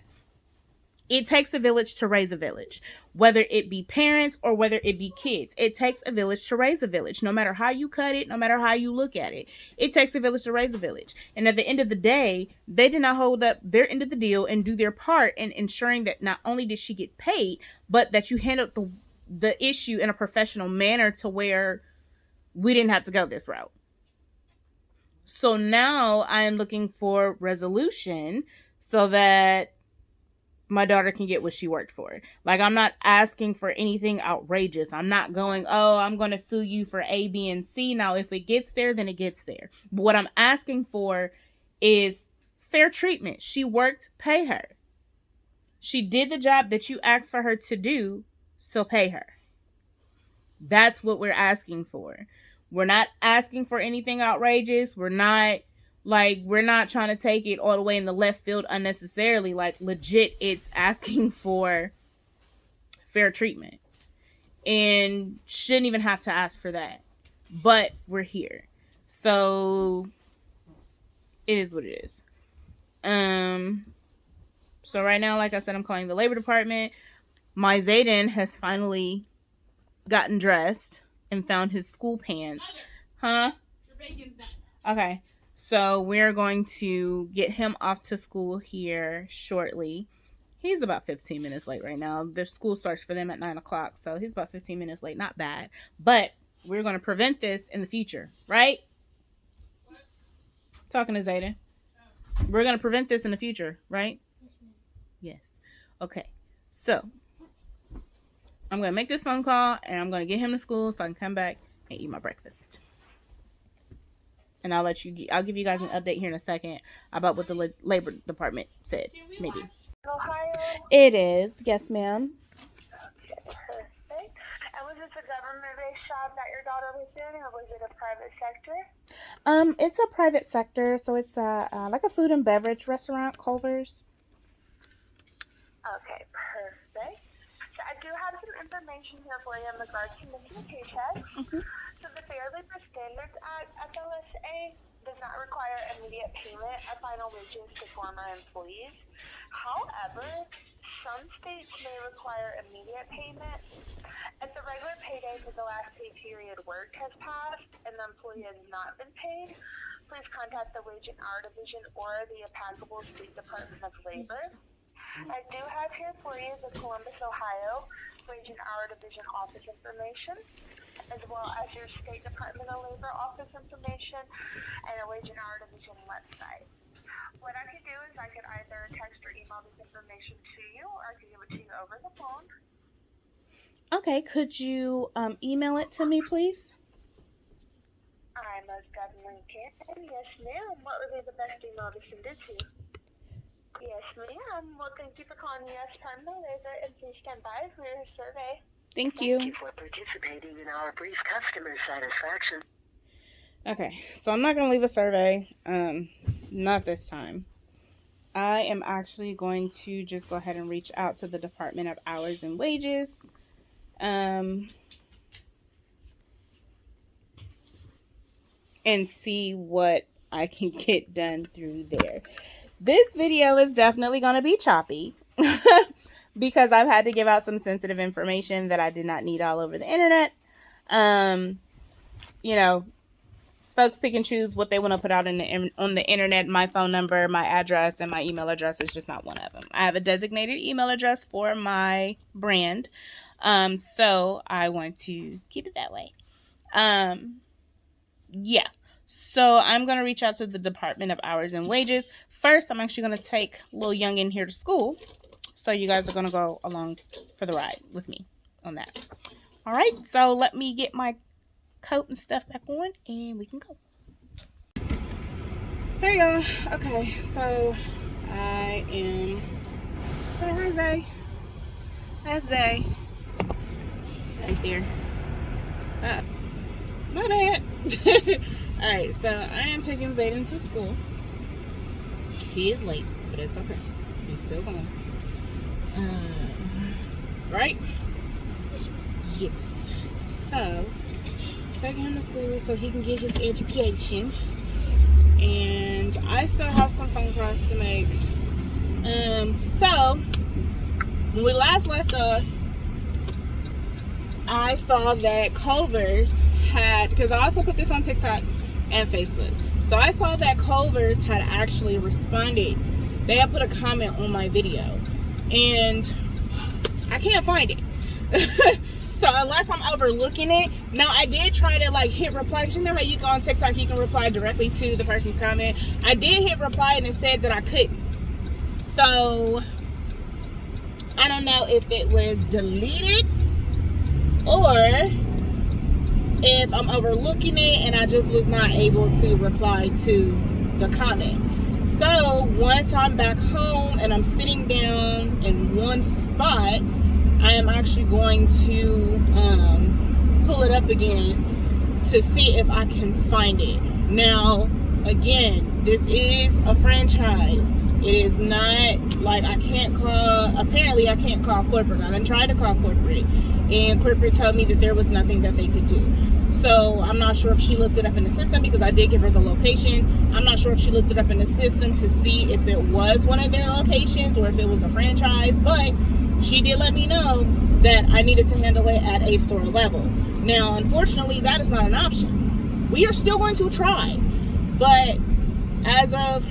Speaker 1: It takes a village to raise a village, whether it be parents or whether it be kids. It takes a village to raise a village, no matter how you cut it, no matter how you look at it. It takes a village to raise a village. And at the end of the day, they did not hold up their end of the deal and do their part in ensuring that not only did she get paid, but that you handled the issue in a professional manner to where we didn't have to go this route. So now I am looking for resolution so that my daughter can get what she worked for. Like, I'm not asking for anything outrageous. I'm not going, oh, I'm going to sue you for A, B, and C. Now, if it gets there, then it gets there. But what I'm asking for is fair treatment. She worked, pay her. She did the job that you asked for her to do, so pay her. That's what we're asking for. We're not asking for anything outrageous. We're not trying to take it all the way in the left field unnecessarily. Like, legit, it's asking for fair treatment. And shouldn't even have to ask for that. But we're here. So it is what it is. So right now, like I said, I'm calling the labor department. My Zayden has finally gotten dressed and found his school pants. Huh?
Speaker 2: Your bacon's done.
Speaker 1: Okay. So we're going to get him off to school here shortly. He's about 15 minutes late right now. Their school starts for them at 9 o'clock. So he's about 15 minutes late. Not bad. But we're going to prevent this in the future. Right?
Speaker 2: What?
Speaker 1: Talking to Zayden.
Speaker 2: Oh.
Speaker 1: We're going to prevent this in the future. Right? Yes. Okay. So I'm going to make this phone call. And I'm going to get him to school so I can come back and eat my breakfast. And I'll give you guys an update here in a second about what the labor department said. Maybe.
Speaker 3: Ohio?
Speaker 1: It is. Yes, ma'am.
Speaker 3: Okay, perfect. And was this a government-based job that your daughter was doing, or was it a private sector?
Speaker 1: It's a private sector, so it's like a food and beverage restaurant, Culver'S.
Speaker 3: Okay, perfect. So I do have some information here for you in regards to missing paychecks.
Speaker 1: Mm-hmm.
Speaker 3: So the Fair Labor Standards Act, FLSA, does not require immediate payment of final wages to former employees. However, some states may require immediate payment. If the regular payday for the last pay period worked has passed and the employee has not been paid, please contact the Wage and Hour Division or the applicable State Department of Labor. I do have here for you the Columbus, Ohio Wage and Hour Division office information, as well as your State Department of Labor office information and a Wage and Hour Division website. What I could do is I could either text or email this information to you, or I could give it to you over the phone.
Speaker 1: Okay, could you email it to me, please?
Speaker 3: I most definitely can. Yes, ma'am. What would be the best email to send it to?
Speaker 4: Yes, ma'am. Well, thank you for calling US Terminal Laser, and please stand by for your survey.
Speaker 1: Thank you.
Speaker 3: Thank you for participating in our brief customer satisfaction.
Speaker 1: Okay, so I'm not going to leave a survey. Not this time. I am actually going to just go ahead and reach out to the Department of Hours and Wages. And see what I can get done through there. This video is definitely going to be choppy because I've had to give out some sensitive information that I did not need all over the internet. You know, folks pick and choose what they want to put out on the internet. My phone number, my address, and my email address is just not one of them. I have a designated email address for my brand. So I want to keep it that way. Yeah. So I'm going to reach out to the Department of Hours and Wages. First, I'm actually going to take little youngin here to school. So you guys are going to go along for the ride with me on that. All right. So let me get my coat and stuff back on and we can go. Hey y'all. Okay. So I am... Hi, Zay. That's Zay. Right there. My bad. Alright, so I am taking Zayden to school. He is late, but it's okay. He's still going. Right? Yes. So, taking him to school so he can get his education. And I still have some phone calls to make. So, when we last left off, I saw that Culver'S had, because I also put this on TikTok and Facebook. So I saw that Culver'S had actually responded. They had put a comment on my video. And I can't find it. So unless I'm overlooking it. Now I did try to like hit reply. You know how you go on TikTok, you can reply directly to the person's comment. I did hit reply and it said that I couldn't. So I don't know if it was deleted or if I'm overlooking it and I just was not able to reply to the comment. So once I'm back home and I'm sitting down in one spot, I am actually going to pull it up again to see if I can find it. Now, again, this is a franchise. It is not like I can't call, apparently I can't call corporate. I done tried to call corporate and corporate told me that there was nothing that they could do. So I'm not sure if she looked it up in the system because I did give her the location. I'm not sure if she looked it up in the system to see if it was one of their locations or if it was a franchise, but she did let me know that I needed to handle it at a store level. Now, unfortunately, that is not an option. We are still going to try, but as of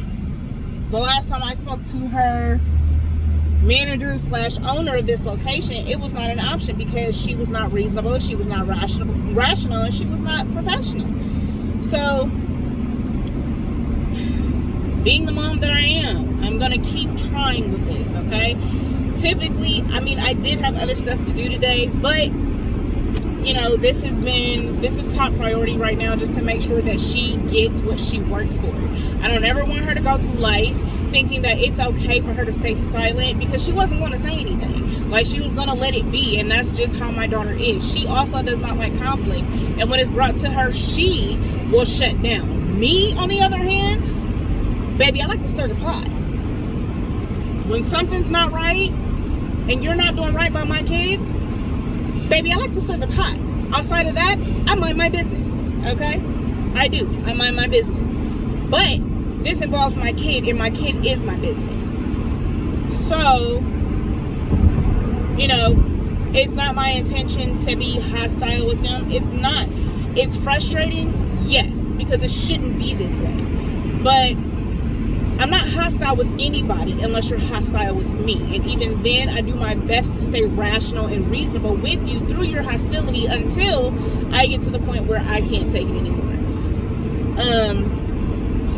Speaker 1: the last time I spoke to her manager / owner of this location, it was not an option because she was not reasonable, she was not rational, and she was not professional. So, being the mom that I am, I'm gonna keep trying with this, okay? Typically, I mean, I did have other stuff to do today, but you know, this is top priority right now, just to make sure that she gets what she worked for. I don't ever want her to go through life thinking that it's okay for her to stay silent, because she wasn't going to say anything. Like, she was going to let it be, and that's just how my daughter is. She also does not like conflict, and when it's brought to her, she will shut down. Me, on the other hand, baby, I like to stir the pot. When something's not right, and you're not doing right by my kids, baby, I like to stir the pot. Outside of that, I mind my business, okay? I do. I mind my business. But this involves my kid, and my kid is my business. So, you know, it's not my intention to be hostile with them. It's not. It's frustrating, yes, because it shouldn't be this way. But I'm not hostile with anybody unless you're hostile with me. And even then, I do my best to stay rational and reasonable with you through your hostility until I get to the point where I can't take it anymore.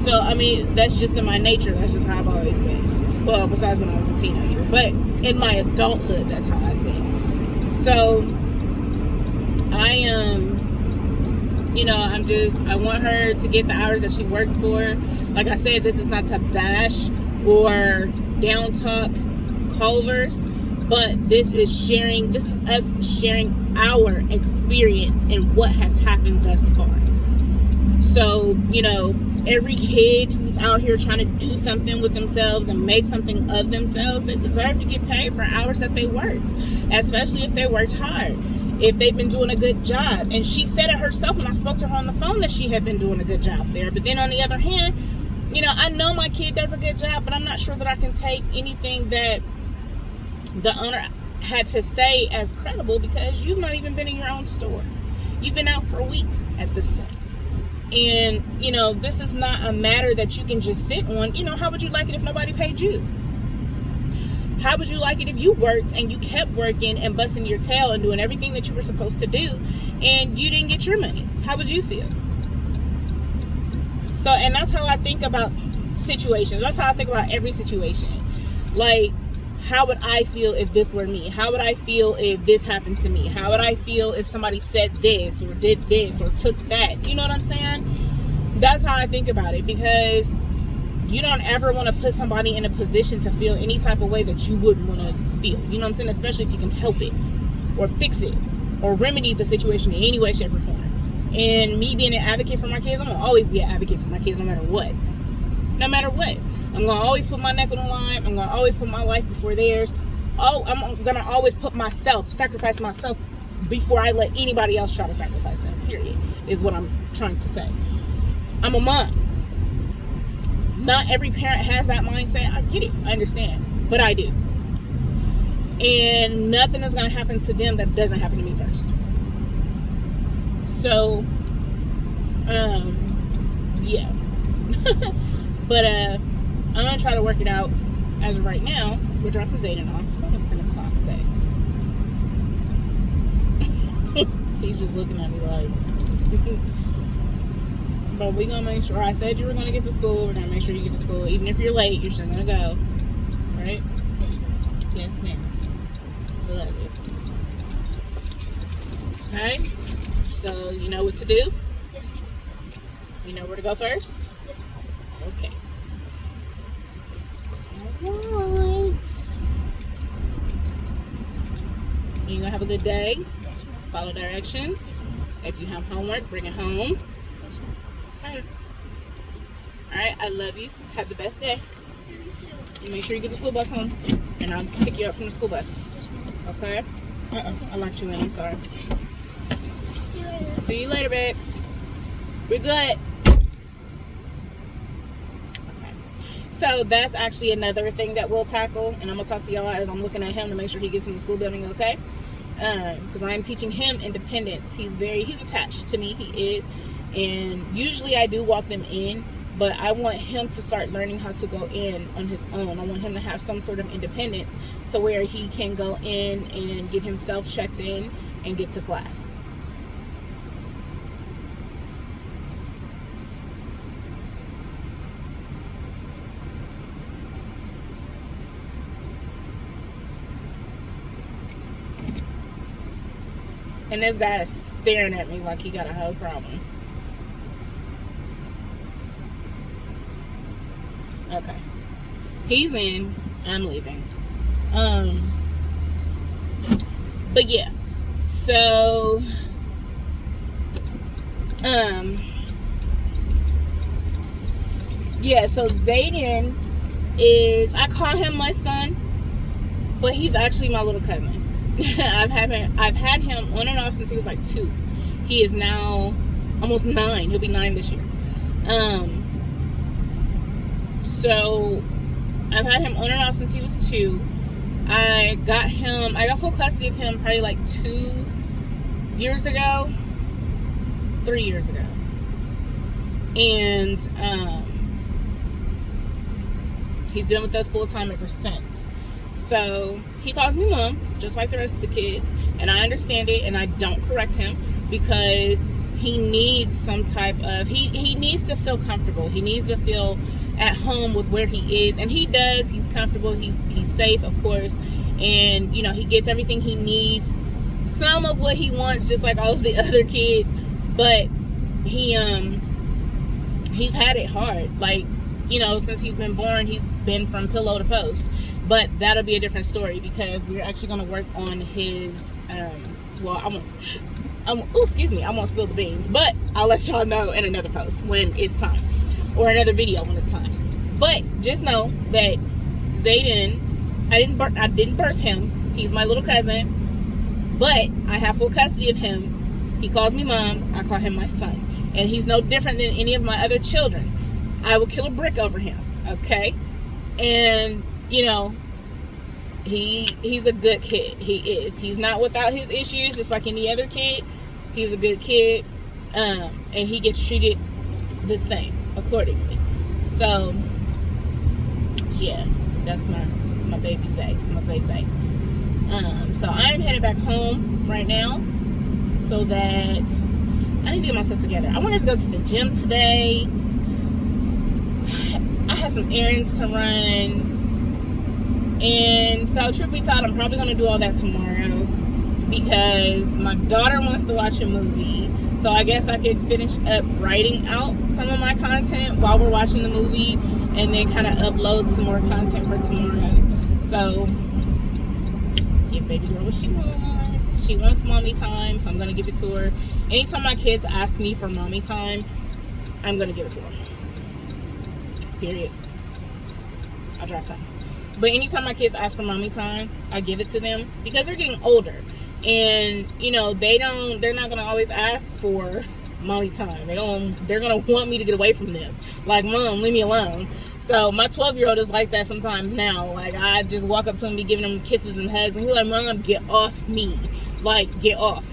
Speaker 1: So, I mean, that's just in my nature. That's just how I've always been. Well, besides when I was a teenager. But in my adulthood, that's how I've been. So, you know, I want her to get the hours that she worked for. Like I said, this is not to bash or down talk Culver'S, but this is us sharing our experience and what has happened thus far. So, you know, every kid who's out here trying to do something with themselves and make something of themselves, they deserve to get paid for hours that they worked, especially if they worked hard, if they've been doing a good job. And she said it herself when I spoke to her on the phone that she had been doing a good job there. But then on the other hand, you know, I know my kid does a good job, but I'm not sure that I can take anything that the owner had to say as credible, because you've not even been in your own store. You've been out for weeks at this point. And, you know, this is not a matter that you can just sit on. You know, how would you like it if nobody paid you? How would you like it if you worked and you kept working and busting your tail and doing everything that you were supposed to do and you didn't get your money? How would you feel? So, and that's how I think about situations. That's how I think about every situation. Like, how would I feel if this were me? How would I feel if this happened to me? How would I feel if somebody said this or did this or took that? You know what I'm saying? That's how I think about it, because you don't ever want to put somebody in a position to feel any type of way that you wouldn't want to feel. You know what I'm saying? Especially if you can help it or fix it or remedy the situation in any way, shape, or form. And me being an advocate for my kids, I'm going to always be an advocate for my kids no matter what. No matter what. I'm going to always put my neck on the line. I'm going to always put my life before theirs. Oh, I'm going to always put myself, sacrifice myself before I let anybody else try to sacrifice them, period, is what I'm trying to say. I'm a mom. Not every parent has that mindset. I get it. I understand. But I do. And nothing is going to happen to them that doesn't happen to me first. So, yeah. But, I'm going to try to work it out. As of right now, we're dropping Zayden off. It's almost 10 o'clock, say. He's just looking at me like... But we're going to make sure. I said you were going to get to school. We're going to make sure you get to school. Even if you're late, you're still going to go. Right? Yes, ma'am. Love it. Okay? So, you know what to do?
Speaker 2: Yes, ma'am.
Speaker 1: You know where to go first?
Speaker 2: Yes, ma'am.
Speaker 1: Okay. Alright. You gonna have a good day?
Speaker 2: Yes, ma'am.
Speaker 1: Follow directions. If you have homework, bring it home.
Speaker 2: Yes, ma'am.
Speaker 1: Okay. Alright, I love you. Have the best day.
Speaker 2: You too.
Speaker 1: And make sure you get the school bus home. And I'll pick you up from the school bus.
Speaker 2: Yes, ma'am.
Speaker 1: Okay? I locked you in, I'm sorry.
Speaker 2: See you later.
Speaker 1: See you later, babe. We're good. So that's actually another thing that we'll tackle, and I'm gonna talk to y'all as I'm looking at him to make sure he gets in the school building okay, because I am teaching him independence. He's attached to me, he is, and usually I do walk them in, but I want him to start learning how to go in on his own. I want him to have some sort of independence to where he can go in and get himself checked in and get to class. And this guy is staring at me like he got a whole problem. Okay. He's in. I'm leaving. But yeah. So, yeah, so Zayden is, I call him my son, but he's actually my little cousin. I've had him on and off since he was like 2. He is now almost 9. He'll be 9 this year. So I've had him on and off since he was 2. I got full custody of him probably like 2 years ago, 3 years ago. And he's been with us full time ever since. So he calls me mom, just like the rest of the kids, and I understand it, and I don't correct him, because he needs some type of, he needs to feel comfortable. He needs to feel at home with where he is, and he does. He's comfortable. He's safe, of course, and you know, he gets everything he needs, some of what he wants, just like all of the other kids. But he's had it hard. Like, you know, since he's been born, he's been from pillow to post. But that'll be a different story, because we're actually going to work on his, well, I won't spill the beans, but I'll let y'all know in another post when it's time, or another video when it's time. But just know that Zayden, I didn't birth him. He's my little cousin, but I have full custody of him. He calls me mom. I call him my son, and he's no different than any of my other children. I will kill a brick over him, okay? And you know, he's a good kid. He is. He's not without his issues, just like any other kid. He's a good kid, and he gets treated the same accordingly. So yeah, that's my baby Zay. It's my Zay. So I'm headed back home right now, so that I need to get myself together. I wanted to go to the gym today. I have some errands to run. And so, truth be told, I'm probably going to do all that tomorrow, because my daughter wants to watch a movie. So I guess I could finish up writing out some of my content while we're watching the movie, and then kind of upload some more content for tomorrow. So give baby girl what she wants. She wants mommy time, so I'm going to give it to her. Anytime my kids ask me for mommy time, I'm going to give it to them. Period. I'll drop something. But anytime my kids ask for mommy time, I give it to them, because they're getting older, and you know, they're not gonna always ask for mommy time. They're gonna want me to get away from them. Like, mom, leave me alone. So my 12-year-old is like that sometimes now. Like, I just walk up to him, be giving him kisses and hugs, and he's like, mom, get off me. Like, get off.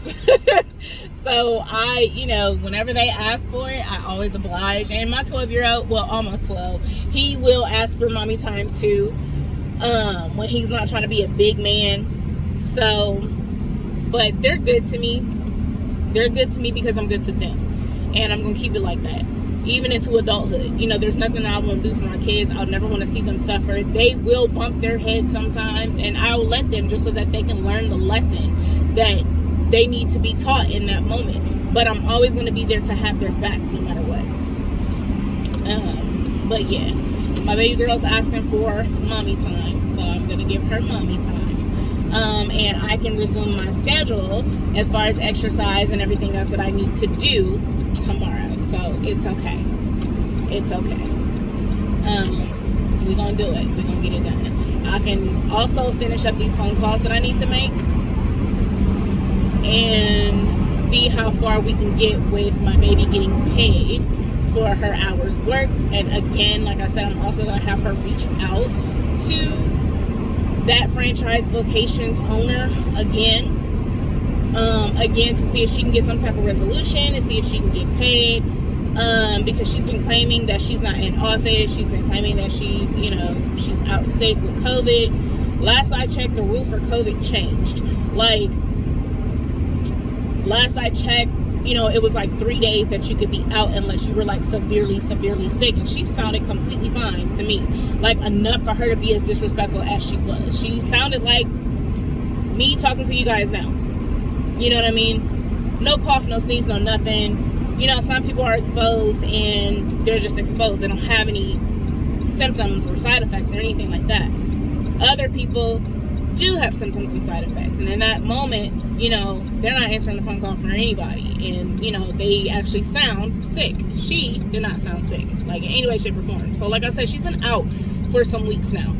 Speaker 1: So you know, whenever they ask for it, I always oblige. And my 12-year-old, well, almost 12, he will ask for mommy time too. When he's not trying to be a big man. So, but they're good to me. They're good to me because I'm good to them. And I'm going to keep it like that, even into adulthood. You know, there's nothing that I won't do for my kids. I'll never want to see them suffer. They will bump their heads sometimes, and I'll let them, just so that they can learn the lesson that they need to be taught in that moment. But I'm always going to be there to have their back no matter what. But yeah, my baby girl's asking for mommy time, so I'm gonna give her mommy time, and I can resume my schedule as far as exercise and everything else that I need to do tomorrow. So it's okay. We're gonna do it. We're gonna get it done. I can also finish up these phone calls that I need to make, and see how far we can get with my baby getting paid for her hours worked. And again, like I said, I'm also going to have her reach out to that franchise location's owner again to see if she can get some type of resolution, and see if she can get paid, because she's been claiming that she's not in office. She's been claiming that she's out sick with COVID. Last I checked, the rules for COVID changed. Like, last I checked, you know, it was like 3 days that you could be out unless you were like severely sick. And she sounded completely fine to me. Like, enough for her to be as disrespectful as she was. She sounded like me talking to you guys now. You know what I mean? No cough, no sneeze, no nothing. You know, some people are exposed and they're just exposed. They don't have any symptoms or side effects or anything like that. Other people do have symptoms and side effects, and in that moment, you know, they're not answering the phone call for anybody, and you know, they actually sound sick. She did not sound sick, like, in any way, shape, or form. So like I said, she's been out for some weeks now,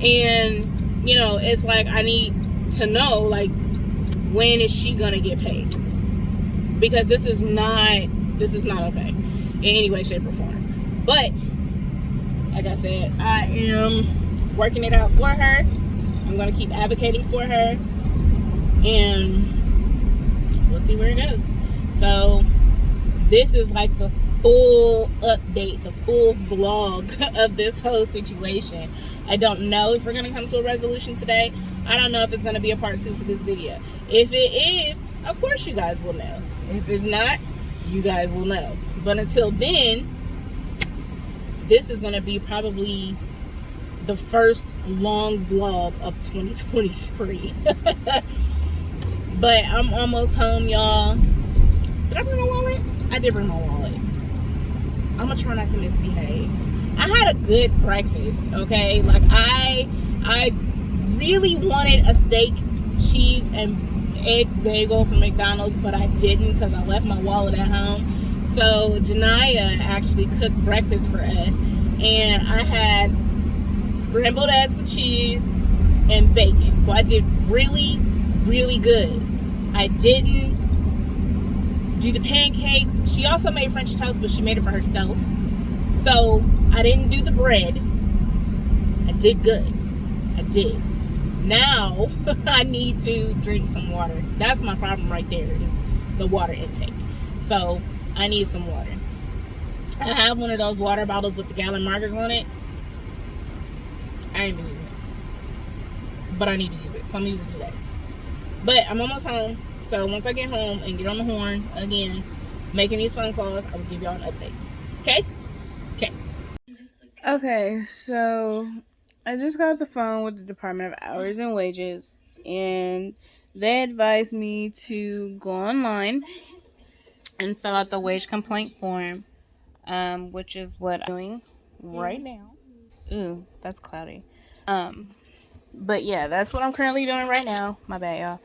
Speaker 1: and you know, it's like, I need to know, like, when is she gonna get paid? Because this is not okay in any way, shape, or form. But like I said, I am working it out for her. I'm going to keep advocating for her, and we'll see where it goes. So this is like the full update, the full vlog of this whole situation. I don't know if we're going to come to a resolution today. I don't know if it's going to be a part 2 to this video. If it is, of course you guys will know. If it's not, you guys will know. But until then, this is going to be probably the first long vlog of 2023. But I'm almost home, y'all. Did I bring my wallet? I did bring my wallet. I'm gonna try not to misbehave. I had a good breakfast, okay? Like I really wanted a steak, cheese, and egg bagel from McDonald's, but I didn't because I left my wallet at home. So Janiyah actually cooked breakfast for us, and I had scrambled eggs with cheese and bacon. So I did really, really good. I didn't do the pancakes. She also made French toast, but she made it for herself. So I didn't do the bread. I did good. I did. Now I need to drink some water. That's my problem right there, is the water intake. So I need some water. I have one of those water bottles with the gallon markers on it. I ain't been using it, but I need to use it, so I'm gonna use it today. But I'm almost home, so once I get home and get on the horn again, making these phone calls, I will give y'all an update. Okay? Okay.
Speaker 2: Okay, so I just got off the phone with the Department of Hours and Wages, and they advised me to go online and fill out the wage complaint form, which is what I'm doing right now. Ooh, that's cloudy. But yeah, that's what I'm currently doing right now. My bad, y'all.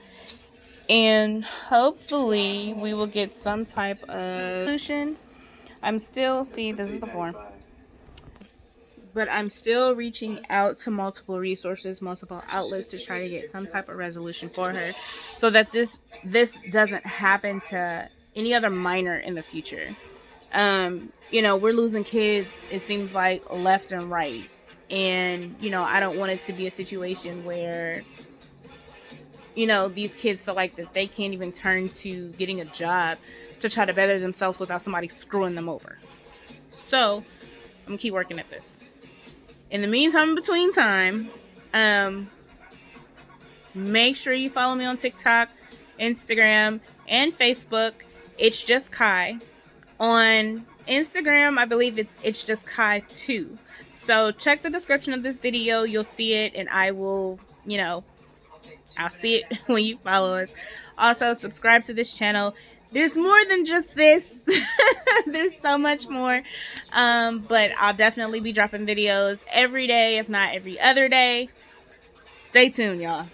Speaker 2: And hopefully we will get some type of solution. See, this is the form. But I'm still reaching out to multiple resources, multiple outlets to try to get some type of resolution for her, so that this doesn't happen to any other minor in the future. We're losing kids, it seems like, left and right. And, I don't want it to be a situation where, these kids feel like that they can't even turn to getting a job to try to better themselves without somebody screwing them over. So, I'm going to keep working at this. In the meantime, in between time, make sure you follow me on TikTok, Instagram, and Facebook. It's just Kai. On Instagram, I believe it's just Kai 2. So check the description of this video. You'll see it, and I will, I'll see it when you follow us. Also, subscribe to this channel. There's more than just this. There's so much more. But I'll definitely be dropping videos every day, if not every other day. Stay tuned, y'all.